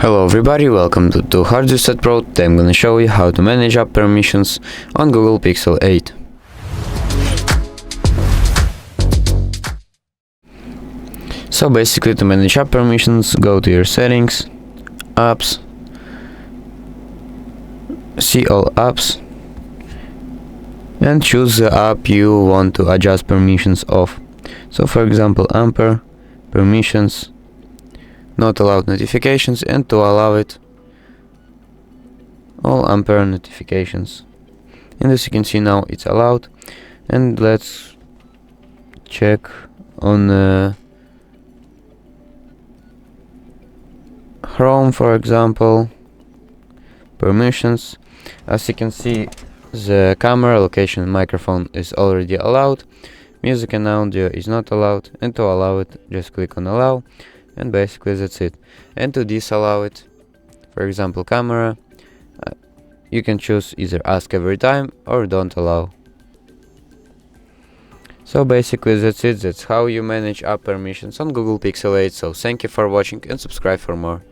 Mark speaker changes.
Speaker 1: Hello everybody, welcome to Hard Reset Pro. Today I'm gonna show you how to manage app permissions on Google Pixel 8. So basically, to manage app permissions, go to your settings, apps, see all apps, and choose the app you want to adjust permissions of. So for example, Ampere, permissions, not allowed notifications, and to allow it, all Ampere notifications. And as you can see now, it's allowed. And let's check on Chrome, for example, permissions. As you can see, the camera, location, and microphone is already allowed. Music and audio is not allowed, and to allow it, just click on allow, and basically that's it. And to disallow it, for example camera, you can choose either ask every time or don't allow. So basically that's it. That's how you manage app permissions on Google Pixel 8. So thank you for watching and subscribe for more.